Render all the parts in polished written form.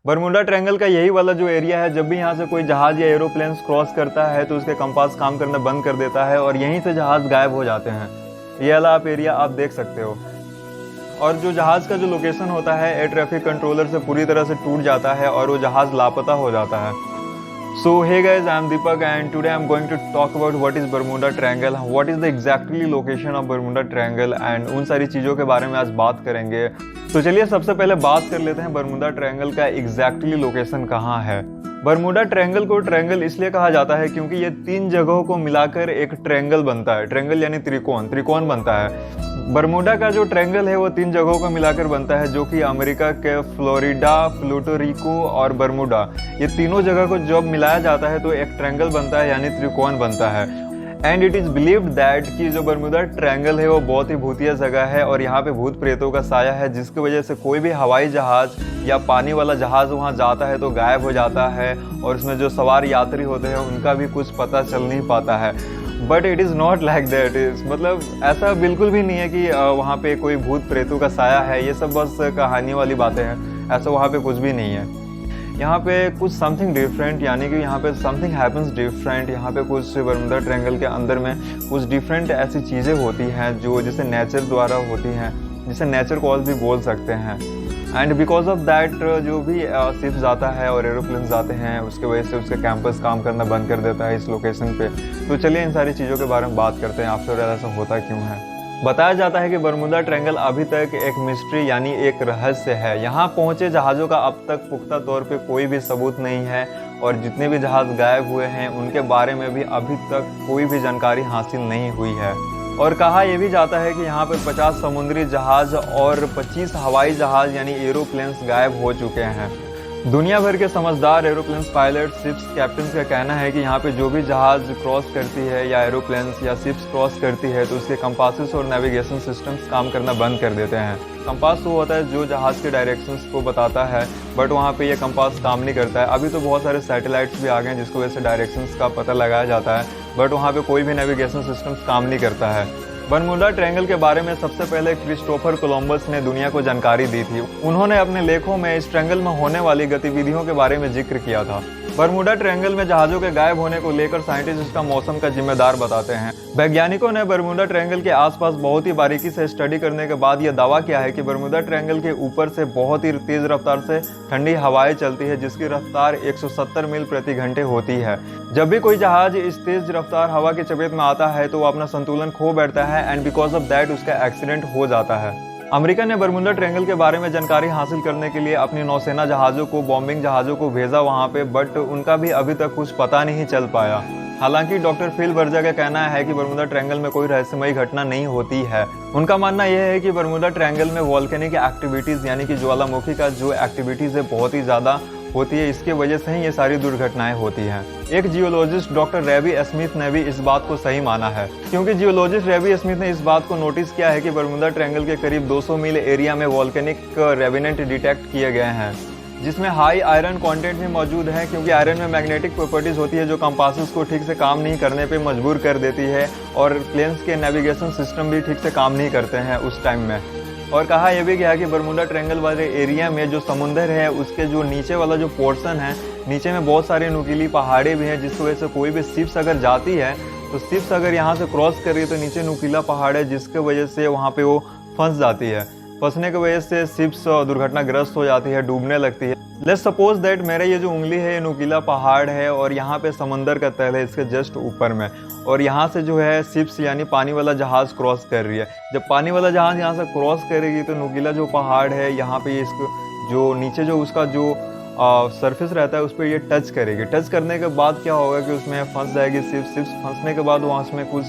Bermuda triangle का यही वाला जो एरिया है, जब भी यहाँ से कोई जहाज या एरोप्लेन क्रॉस करता है तो उसके कंपास काम करना बंद कर देता है और यहीं से जहाज गायब हो जाते हैं। ये वाला आप एरिया आप देख सकते हो। और जो जहाज का जो लोकेशन होता है एयर ट्रैफिक कंट्रोलर से पूरी तरह से टूट जाता है और वो जहाज लापता हो जाता है। So hey guys, I am Deepak and today I am going to talk about what is Bermuda Triangle, what is the exactly location of Bermuda Triangle and उन सारी चीज़ों के बारे में आज बात करेंगे। तो चलिए सबसे पहले बात कर लेते हैं बरमूडा ट्रायंगल का एग्जैक्टली लोकेशन कहाँ है। बरमूडा ट्रायंगल को ट्रायंगल इसलिए कहा जाता है क्योंकि ये 3 जगहों को मिलाकर एक ट्रायंगल बनता है। ट्रायंगल यानी त्रिकोण बनता है। बरमूडा का जो ट्रायंगल है वो 3 जगहों को मिलाकर बनता है, जो कि अमेरिका के फ्लोरिडा, प्लूटो रिको और बरमूडा, ये तीनों जगह को जब मिलाया जाता है तो एक ट्रायंगल बनता है यानी त्रिकोण बनता है। And it is believed that कि जो बरमूडा ट्रायंगल है वो बहुत ही भूतिया जगह है और यहाँ पे भूत प्रेतों का साया है, जिसकी वजह से कोई भी हवाई जहाज या पानी वाला जहाज वहाँ जाता है तो गायब हो जाता है और उसमें जो सवार यात्री होते हैं उनका भी कुछ पता चल नहीं पाता है। But it is not like that is, मतलब ऐसा बिल्कुल भी नहीं है कि वहाँ पे कोई भूत प्रेतों का साया है। ये सब बस कहानी वाली बातें हैं, ऐसा वहाँ पे कुछ भी नहीं है। यहाँ पे कुछ समथिंग डिफरेंट, यानी कि यहाँ पे समथिंग हैपन्स डिफरेंट। यहाँ पे कुछ बरमूडा ट्रायंगल के अंदर में कुछ डिफरेंट ऐसी चीज़ें होती हैं जो जिसे नेचर द्वारा होती हैं, जिसे नेचर कॉल भी बोल सकते हैं। एंड बिकॉज ऑफ दैट जो भी शिप्स आता है और एरोप्लेन आते हैं उसके वजह से उसका कैंपस काम करना बंद कर देता है इस लोकेशन पे। तो चलिए इन सारी चीज़ों के बारे में बात करते हैं, आफ्टर ऐसा होता क्यों है। बताया जाता है कि बरमूडा ट्रायंगल अभी तक एक मिस्ट्री यानी एक रहस्य है। यहाँ पहुँचे जहाज़ों का अब तक पुख्ता तौर पे कोई भी सबूत नहीं है और जितने भी जहाज़ गायब हुए हैं उनके बारे में भी अभी तक कोई भी जानकारी हासिल नहीं हुई है। और कहा यह भी जाता है कि यहाँ पर 50 समुद्री जहाज़ और 25 हवाई जहाज़ यानी एरोप्लेन्स गायब हो चुके हैं। दुनिया भर के समझदार एरोप्लेन्स पायलट, शिप्स कैप्टन्स का कहना है कि यहाँ पे जो भी जहाज़ क्रॉस करती है या एरोप्लेन्स या शिप्स क्रॉस करती है तो उसके कंपासेस और नेविगेशन सिस्टम्स काम करना बंद कर देते हैं। कंपास वो होता है जो जहाज़ के डायरेक्शंस को बताता है, बट वहाँ पे ये कंपास काम नहीं करता है। अभी तो बहुत सारे सैटेलाइट्स भी आ गए हैं जिसकी वजह से डायरेक्शंस का पता लगाया जाता है, बट वहाँ पे कोई भी नेविगेशन सिस्टम्स काम नहीं करता है। बरमूडा ट्रायंगल के बारे में सबसे पहले क्रिस्टोफर कोलंबस ने दुनिया को जानकारी दी थी। उन्होंने अपने लेखों में इस ट्रायंगल में होने वाली गतिविधियों के बारे में जिक्र किया था। बरमूडा ट्रायंगल में जहाज़ों के गायब होने को लेकर साइंटिस्ट इसका मौसम का जिम्मेदार बताते हैं। वैज्ञानिकों ने बरमूडा ट्रायंगल के आसपास बहुत ही बारीकी से स्टडी करने के बाद यह दावा किया है कि बरमूडा ट्रायंगल के ऊपर से बहुत ही तेज रफ्तार से ठंडी हवाएं चलती है, जिसकी रफ्तार 170 मील प्रति घंटे होती है। जब भी कोई जहाज इस तेज रफ्तार हवा की चपेट में आता है तो वो अपना संतुलन खो बैठता है एंड बिकॉज ऑफ दैट उसका एक्सीडेंट हो जाता है। अमेरिका ने बरमूडा ट्रायंगल के बारे में जानकारी हासिल करने के लिए अपनी नौसेना जहाज़ों को, बॉम्बिंग जहाज़ों को भेजा वहां पे, बट उनका भी अभी तक कुछ पता नहीं चल पाया। हालांकि डॉक्टर फिल बर्जा का कहना है कि बरमूडा ट्रायंगल में कोई रहस्यमयी घटना नहीं होती है। उनका मानना यह है कि बरमूडा ट्रायंगल में वॉल्केनिक एक्टिविटीज़ यानी कि ज्वालामुखी का जो एक्टिविटीज़ है बहुत ही ज़्यादा होती है, इसके वजह से ही ये सारी दुर्घटनाएं होती हैं। एक जियोलॉजिस्ट डॉक्टर रेवी स्मिथ ने भी इस बात को सही माना है, क्योंकि जियोलॉजिस्ट रेवी स्मिथ ने इस बात को नोटिस किया है कि बरमूडा ट्रायंगल के करीब 200 मील एरिया में वॉल्केनिक रेवेनेंट डिटेक्ट किए गए हैं, जिसमें हाई आयरन कंटेंट भी मौजूद है, क्योंकि आयरन में मैग्नेटिक प्रॉपर्टीज होती है जो कंपासेस को ठीक से काम नहीं करने पे मजबूर कर देती है और प्लेन्स के नेविगेशन सिस्टम भी ठीक से काम नहीं करते हैं उस टाइम में। और कहा यह भी गया कि बरमूडा ट्रायंगल वाले एरिया में जो समुंदर है उसके जो नीचे वाला जो पोर्शन है, नीचे में बहुत सारी नुकीली पहाड़ें भी हैं, जिसकी वजह से कोई भी शिप्स अगर जाती है तो शिप्स अगर यहाँ से क्रॉस कर रही है तो नीचे नुकीला पहाड़ है, जिसके वजह से वहाँ पे वो फंस जाती है। फंसने की वजह से शिप्स दुर्घटनाग्रस्त हो जाती है, डूबने लगती है। लेट्स सपोज दैट मेरा ये जो उंगली है ये नुकीला पहाड़ है और यहाँ पे समंदर का तल है इसके जस्ट ऊपर में, और यहाँ से जो है शिप्स यानी पानी वाला जहाज़ क्रॉस कर रही है। जब पानी वाला जहाज़ यहाँ से क्रॉस करेगी तो नुकीला जो पहाड़ है यहाँ पे इसको जो नीचे जो उसका जो सरफेस रहता है उस पर ये टच करेगी। टच करने के बाद क्या होगा कि उसमें फंस जाएगी शिप्स फंसने के बाद वहाँ उसमें कुछ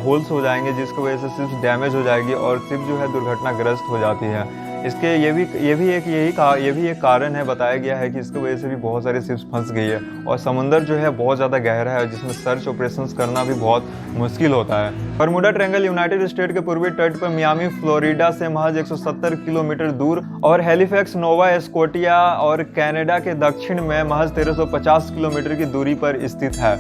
होल्स हो जाएंगे, जिसकी वजह से शिप्स डैमेज हो जाएगी और शिप जो है दुर्घटनाग्रस्त हो जाती है। इसके ये भी एक कारण है, बताया गया है कि इसकी वजह से भी बहुत सारी शिप्स फंस गई है और समुंदर जो है बहुत ज़्यादा गहरा है जिसमें सर्च ऑपरेशंस करना भी बहुत मुश्किल होता है। बरमूडा ट्रायंगल यूनाइटेड स्टेट के पूर्वी तट पर मियामी फ्लोरिडा से महज 170 किलोमीटर दूर और हैलिफैक्स नोवा स्कोटिया और कनाडा के दक्षिण में महज 1350 किलोमीटर की दूरी पर स्थित है।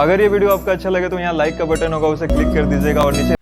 अगर ये वीडियो आपको अच्छा लगे तो यहाँ लाइक का बटन होगा, उसे क्लिक कर दीजिएगा और नीचे